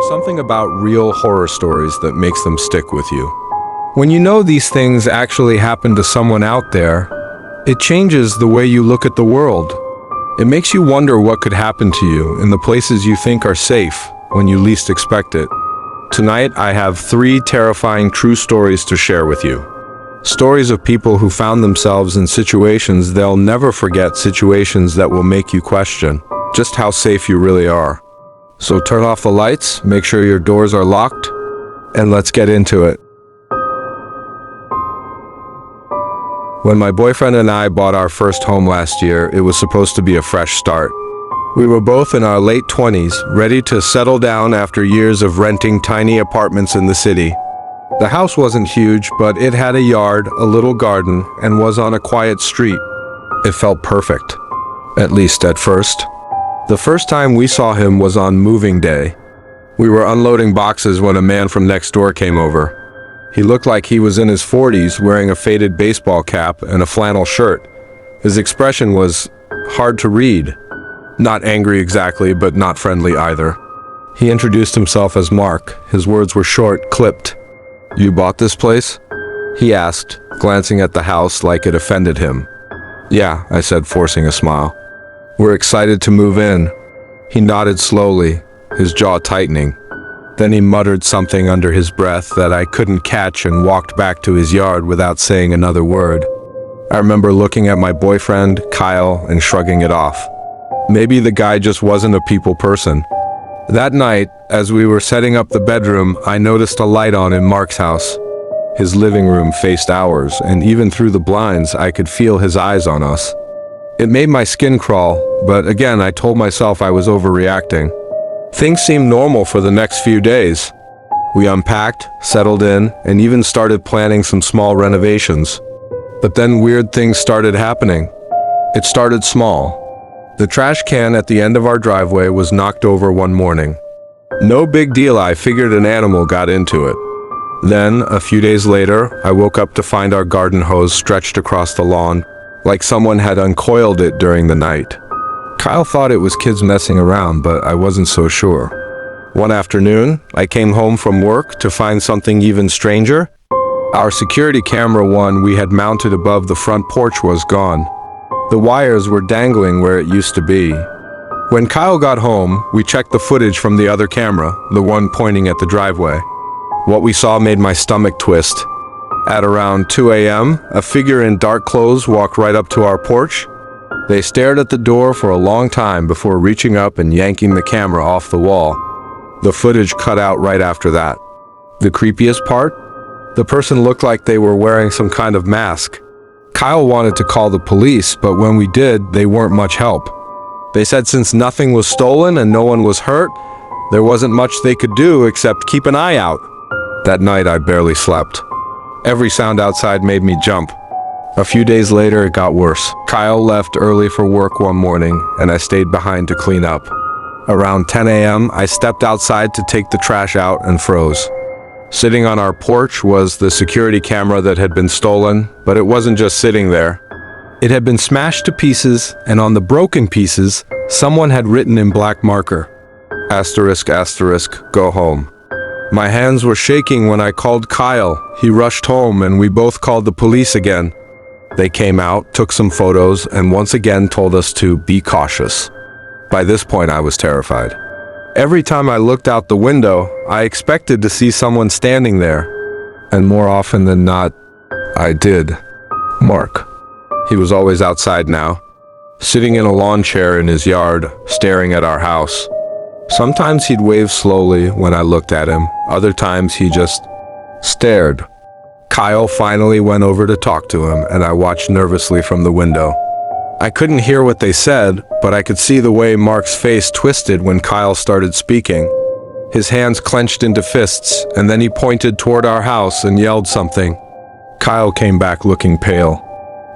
something about real horror stories that makes them stick with you. When you know these things actually happen to someone out there, it changes the way you look at the world. It makes you wonder what could happen to you in the places you think are safe when you least expect it. Tonight, I have 3 terrifying true stories to share with you. Stories of people who found themselves in situations they'll never forget, situations that will make you question just how safe you really are. So turn off the lights, make sure your doors are locked, and let's get into it. When my boyfriend and I bought our first home last year, it was supposed to be a fresh start. We were both in our late 20s, ready to settle down after years of renting tiny apartments in the city. The house wasn't huge, but it had a yard, a little garden, and was on a quiet street. It felt perfect, at least at first. The first time we saw him was on moving day. We were unloading boxes when a man from next door came over. He looked like he was in his 40s, wearing a faded baseball cap and a flannel shirt. His expression was hard to read. Not angry exactly, but not friendly either. He introduced himself as Mark. His words were short, clipped. "You bought this place?" he asked, glancing at the house like it offended him. "Yeah," I said, forcing a smile. "We're excited to move in." He nodded slowly, his jaw tightening. Then he muttered something under his breath that I couldn't catch and walked back to his yard without saying another word. I remember looking at my boyfriend, Kyle, and shrugging it off. Maybe the guy just wasn't a people person. That night, as we were setting up the bedroom, I noticed a light on in Mark's house. His living room faced ours, and even through the blinds, I could feel his eyes on us. It made my skin crawl, but again, I told myself I was overreacting. Things seemed normal for the next few days. We unpacked, settled in, and even started planning some small renovations. But then weird things started happening. It started small. The trash can at the end of our driveway was knocked over one morning. No big deal, I figured an animal got into it. Then, a few days later, I woke up to find our garden hose stretched across the lawn, like someone had uncoiled it during the night. Kyle thought it was kids messing around, but I wasn't so sure. One afternoon, I came home from work to find something even stranger. Our security camera one we had mounted above the front porch was gone. The wires were dangling where it used to be. When Kyle got home, we checked the footage from the other camera, the one pointing at the driveway. What we saw made my stomach twist. At around 2 a.m., a figure in dark clothes walked right up to our porch. They stared at the door for a long time before reaching up and yanking the camera off the wall. The footage cut out right after that. The creepiest part? The person looked like they were wearing some kind of mask. Kyle wanted to call the police, but when we did, they weren't much help. They said since nothing was stolen and no one was hurt, there wasn't much they could do except keep an eye out. That night, I barely slept. Every sound outside made me jump. A few days later, it got worse. Kyle left early for work one morning, and I stayed behind to clean up. Around 10 a.m., I stepped outside to take the trash out and froze. Sitting on our porch was the security camera that had been stolen, but it wasn't just sitting there. It had been smashed to pieces, and on the broken pieces, someone had written in black marker, ***, go home. My hands were shaking when I called Kyle. He rushed home, and we both called the police again. They came out, took some photos, and once again told us to be cautious. By this point, I was terrified. Every time I looked out the window, I expected to see someone standing there. And more often than not, I did. Mark. He was always outside now, sitting in a lawn chair in his yard, staring at our house. Sometimes he'd wave slowly when I looked at him. Other times he just stared. Kyle finally went over to talk to him, and I watched nervously from the window. I couldn't hear what they said, but I could see the way Mark's face twisted when Kyle started speaking. His hands clenched into fists, and then he pointed toward our house and yelled something. Kyle came back looking pale.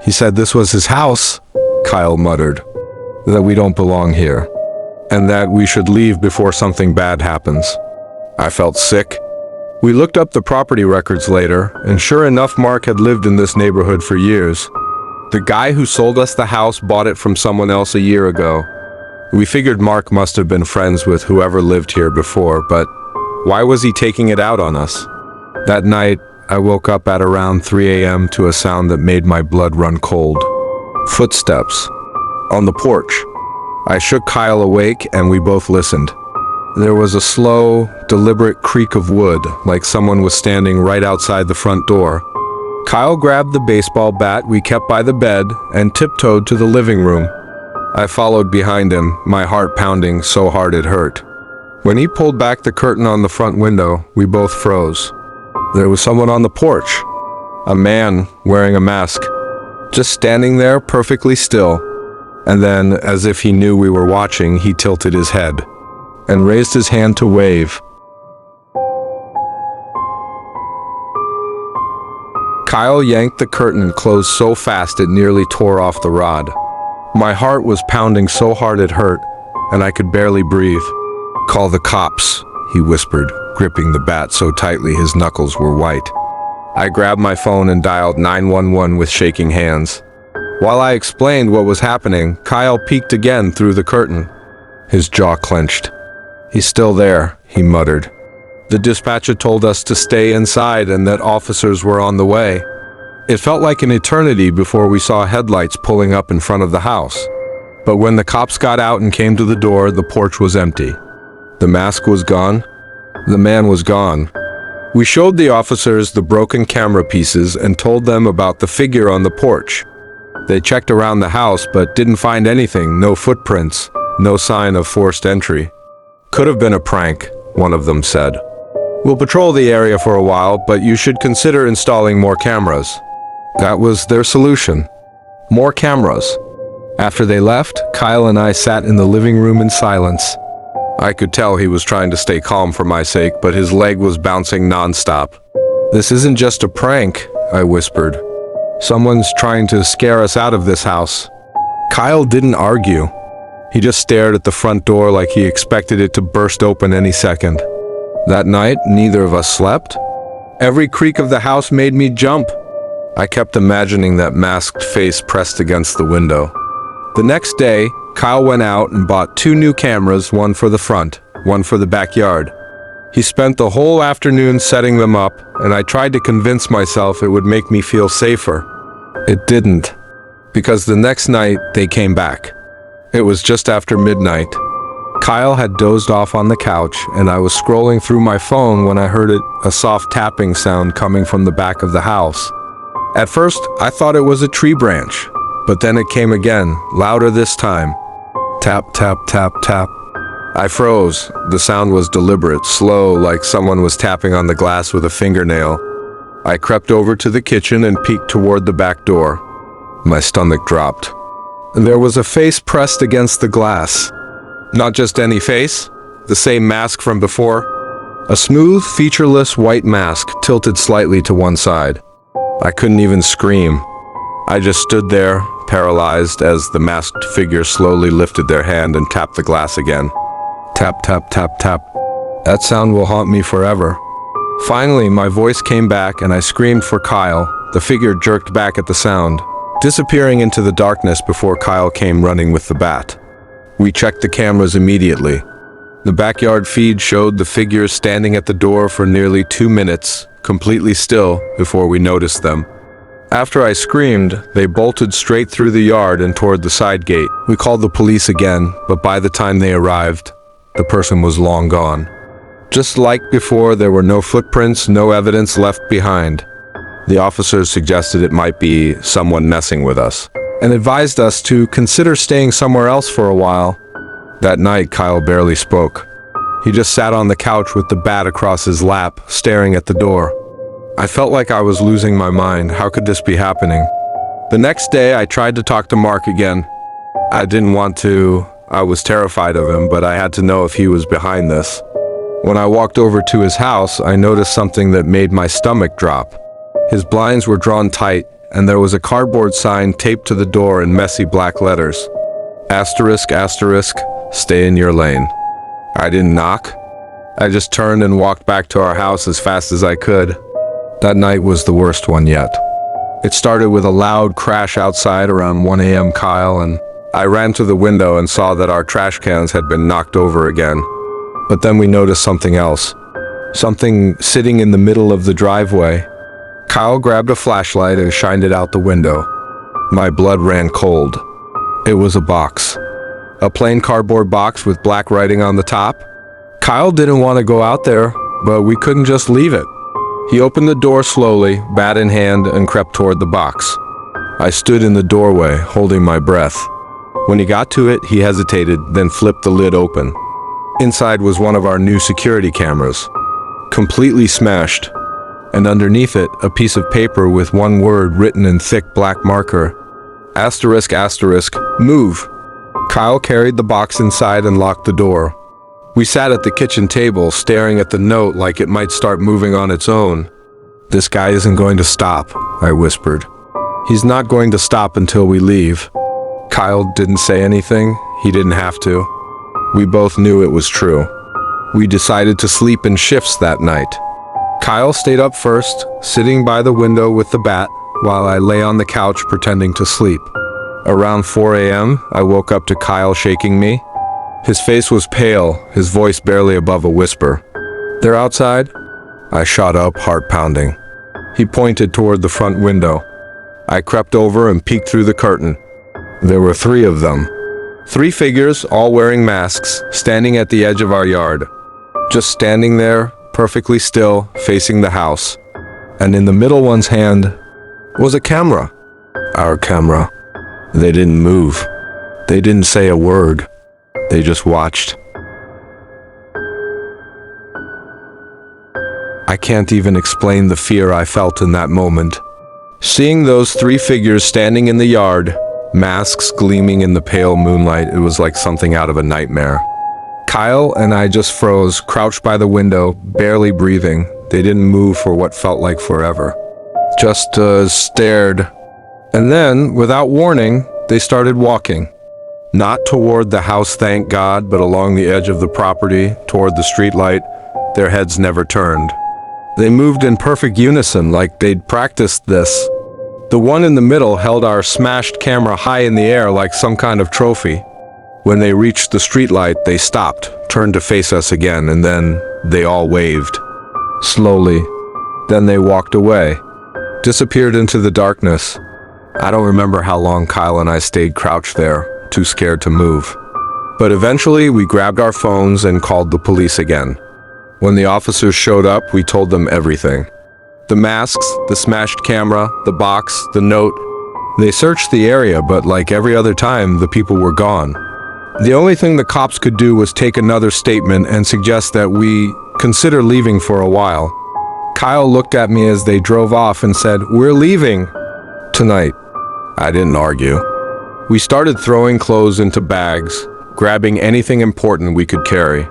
He said this was his house, Kyle muttered, that we don't belong here, and that we should leave before something bad happens. I felt sick. We looked up the property records later, and sure enough, Mark had lived in this neighborhood for years. The guy who sold us the house bought it from someone else a year ago. We figured Mark must have been friends with whoever lived here before, but Why was he taking it out on us? That night, I woke up at around 3 a.m. to a sound that made my blood run cold. Footsteps. On the porch. I shook Kyle awake and we both listened. There was a slow, deliberate creak of wood, like someone was standing right outside the front door. Kyle grabbed the baseball bat we kept by the bed and tiptoed to the living room. I followed behind him, my heart pounding so hard it hurt. When he pulled back the curtain on the front window, we both froze. There was someone on the porch. A man wearing a mask, just standing there perfectly still. And then, as if he knew we were watching, he tilted his head and raised his hand to wave. Kyle yanked the curtain closed so fast it nearly tore off the rod. My heart was pounding so hard it hurt, and I could barely breathe. "Call the cops," he whispered, gripping the bat so tightly his knuckles were white. I grabbed my phone and dialed 911 with shaking hands. While I explained what was happening, Kyle peeked again through the curtain. His jaw clenched. "He's still there," he muttered. The dispatcher told us to stay inside and that officers were on the way. It felt like an eternity before we saw headlights pulling up in front of the house. But when the cops got out and came to the door, the porch was empty. The mask was gone. The man was gone. We showed the officers the broken camera pieces and told them about the figure on the porch. They checked around the house but didn't find anything, no footprints, no sign of forced entry. "Could have been a prank," one of them said. "We'll patrol the area for a while, but you should consider installing more cameras." That was their solution. More cameras. After they left, Kyle and I sat in the living room in silence. I could tell he was trying to stay calm for my sake, but his leg was bouncing nonstop. "This isn't just a prank," I whispered. "Someone's trying to scare us out of this house." Kyle didn't argue. He just stared at the front door like he expected it to burst open any second. That night, neither of us slept. Every creak of the house made me jump. I kept imagining that masked face pressed against the window. The next day, Kyle went out and bought 2 new cameras, one for the front, one for the backyard. He spent the whole afternoon setting them up, and I tried to convince myself it would make me feel safer. It didn't, because the next night they came back. It was just after midnight. Kyle had dozed off on the couch, and I was scrolling through my phone when I heard a soft tapping sound coming from the back of the house. At first, I thought it was a tree branch, but then it came again, louder this time. Tap, tap, tap, tap. I froze. The sound was deliberate, slow, like someone was tapping on the glass with a fingernail. I crept over to the kitchen and peeked toward the back door. My stomach dropped. There was a face pressed against the glass. Not just any face, the same mask from before. A smooth, featureless white mask tilted slightly to one side. I couldn't even scream. I just stood there, paralyzed, as the masked figure slowly lifted their hand and tapped the glass again. Tap, tap, tap, tap. That sound will haunt me forever. Finally, my voice came back and I screamed for Kyle. The figure jerked back at the sound, disappearing into the darkness before Kyle came running with the bat. We checked the cameras immediately. The backyard feed showed the figures standing at the door for nearly 2 minutes, completely still, before we noticed them. After I screamed, they bolted straight through the yard and toward the side gate. We called the police again, but by the time they arrived, the person was long gone. Just like before, there were no footprints, no evidence left behind. The officers suggested it might be someone messing with us, and advised us to consider staying somewhere else for a while. That night, Kyle barely spoke. He just sat on the couch with the bat across his lap, staring at the door. I felt like I was losing my mind. How could this be happening? The next day, I tried to talk to Mark again. I didn't want to. I was terrified of him, but I had to know if he was behind this. When I walked over to his house, I noticed something that made my stomach drop. His blinds were drawn tight, and there was a cardboard sign taped to the door in messy black letters. Asterisk, asterisk, stay in your lane. I didn't knock. I just turned and walked back to our house as fast as I could. That night was the worst one yet. It started with a loud crash outside around 1 a.m. Kyle, and I ran to the window and saw that our trash cans had been knocked over again. But then we noticed something else. Something sitting in the middle of the driveway. Kyle grabbed a flashlight and shined it out the window. My blood ran cold. It was a box. A plain cardboard box with black writing on the top. Kyle didn't want to go out there, but we couldn't just leave it. He opened the door slowly, bat in hand, and crept toward the box. I stood in the doorway, holding my breath. When he got to it, he hesitated, then flipped the lid open. Inside was one of our new security cameras, completely smashed, and underneath it, a piece of paper with one word written in thick black marker. ***, move. Kyle carried the box inside and locked the door. We sat at the kitchen table, staring at the note like it might start moving on its own. "This guy isn't going to stop," I whispered. "He's not going to stop until we leave." Kyle didn't say anything. He didn't have to. We both knew it was true. We decided to sleep in shifts that night. Kyle stayed up first, sitting by the window with the bat, while I lay on the couch pretending to sleep. Around 4 a.m., I woke up to Kyle shaking me. His face was pale, his voice barely above a whisper. "They're outside?" I shot up, heart pounding. He pointed toward the front window. I crept over and peeked through the curtain. There were 3 of them. 3 figures, all wearing masks, standing at the edge of our yard. Just standing there, perfectly still, facing the house. And in the middle one's hand was a camera. Our camera. They didn't move. They didn't say a word. They just watched. I can't even explain the fear I felt in that moment. Seeing those 3 figures standing in the yard, masks gleaming in the pale moonlight, it was like something out of a nightmare. Kyle and I just froze, crouched by the window, barely breathing. They didn't move for what felt like forever. Just stared. And then, without warning, they started walking. Not toward the house, thank God, but along the edge of the property, toward the streetlight. Their heads never turned. They moved in perfect unison, like they'd practiced this. The one in the middle held our smashed camera high in the air like some kind of trophy. When they reached the streetlight, they stopped, turned to face us again, and then they all waved. Slowly. Then they walked away, disappeared into the darkness. I don't remember how long Kyle and I stayed crouched there, too scared to move. But eventually, we grabbed our phones and called the police again. When the officers showed up, we told them everything. The masks, the smashed camera, the box, the note. They searched the area, but like every other time, the people were gone. The only thing the cops could do was take another statement and suggest that we consider leaving for a while. Kyle looked at me as they drove off and said, "We're leaving tonight." I didn't argue. We started throwing clothes into bags, grabbing anything important we could carry.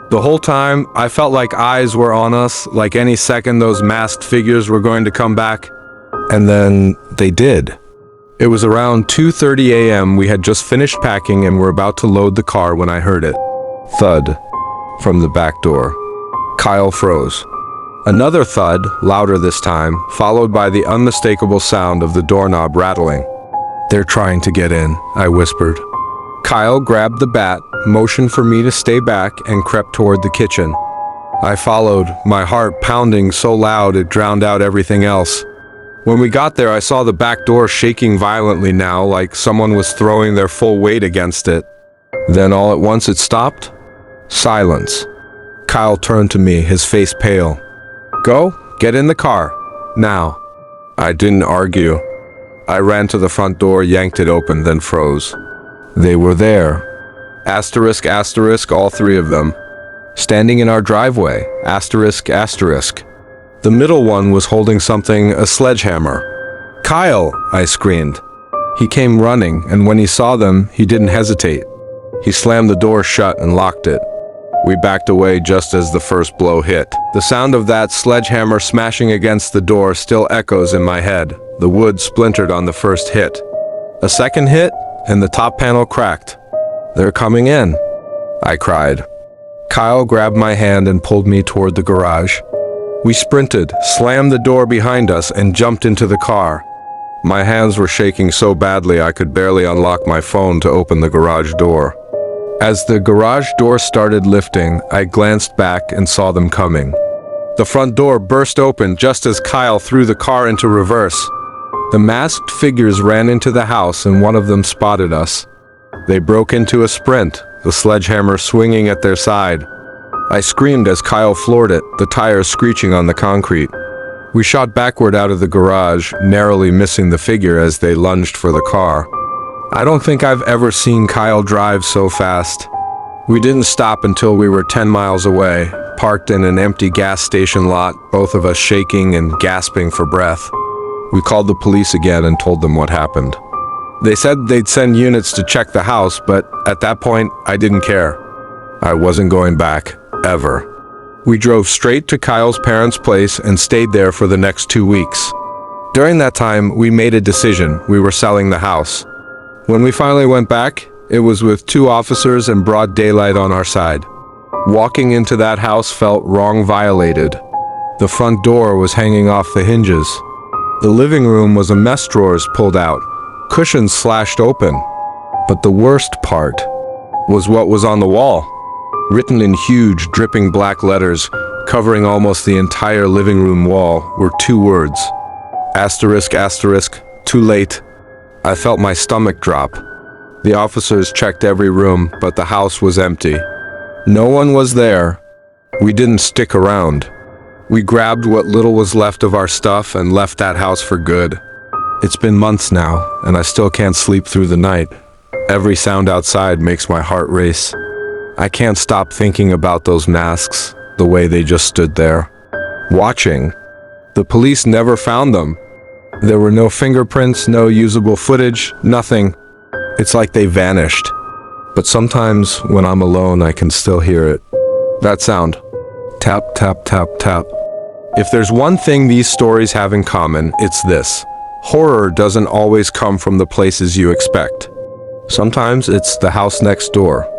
The whole time, I felt like eyes were on us, like any second those masked figures were going to come back. And then they did. It was around 2:30 a.m. We had just finished packing and were about to load the car when I heard it. Thud. From the back door. Kyle froze. Another thud, louder this time, followed by the unmistakable sound of the doorknob rattling. "They're trying to get in," I whispered. Kyle grabbed the bat, motioned for me to stay back, and crept toward the kitchen. I followed, my heart pounding so loud it drowned out everything else. When we got there, I saw the back door shaking violently now, like someone was throwing their full weight against it. Then all at once it stopped. Silence. Kyle turned to me, his face pale. "Go, get in the car. Now." I didn't argue. I ran to the front door, yanked it open, then froze. They were there. Asterisk, asterisk, all 3 of them. Standing in our driveway. Asterisk, asterisk. The middle one was holding something, a sledgehammer. "Kyle!" I screamed. He came running, and when he saw them, he didn't hesitate. He slammed the door shut and locked it. We backed away just as the first blow hit. The sound of that sledgehammer smashing against the door still echoes in my head. The wood splintered on the first hit. A second hit, and the top panel cracked. "They're coming in," I cried. Kyle grabbed my hand and pulled me toward the garage. We sprinted, slammed the door behind us, and jumped into the car. My hands were shaking so badly I could barely unlock my phone to open the garage door. As the garage door started lifting, I glanced back and saw them coming. The front door burst open just as Kyle threw the car into reverse. The masked figures ran into the house and one of them spotted us. They broke into a sprint, the sledgehammer swinging at their side. I screamed as Kyle floored it, the tires screeching on the concrete. We shot backward out of the garage, narrowly missing the figure as they lunged for the car. I don't think I've ever seen Kyle drive so fast. We didn't stop until we were 10 miles away, parked in an empty gas station lot, both of us shaking and gasping for breath. We called the police again and told them what happened. They said they'd send units to check the house, but at that point, I didn't care. I wasn't going back, ever. We drove straight to Kyle's parents' place and stayed there for the next 2 weeks. During that time, we made a decision. We were selling the house. When we finally went back, it was with 2 officers and broad daylight on our side. Walking into that house felt wrong violated. The front door was hanging off the hinges. The living room was a mess drawers pulled out, cushions slashed open. But the worst part was what was on the wall. Written in huge, dripping black letters, covering almost the entire living room wall, were 2 words. Asterisk, asterisk, too late. I felt my stomach drop. The officers checked every room, but the house was empty. No one was there. We didn't stick around. We grabbed what little was left of our stuff and left that house for good. It's been months now, and I still can't sleep through the night. Every sound outside makes my heart race. I can't stop thinking about those masks, the way they just stood there, watching. The police never found them. There were no fingerprints, no usable footage, nothing. It's like they vanished. But sometimes, when I'm alone, I can still hear it. That sound. Tap, tap, tap, tap. If there's one thing these stories have in common, it's this. Horror doesn't always come from the places you expect. Sometimes it's the house next door.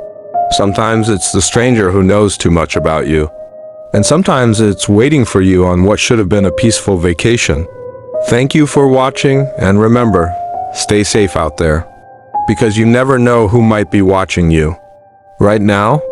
Sometimes it's the stranger who knows too much about you. And sometimes it's waiting for you on what should have been a peaceful vacation. Thank you for watching, and remember, stay safe out there. Because you never know who might be watching you. Right now,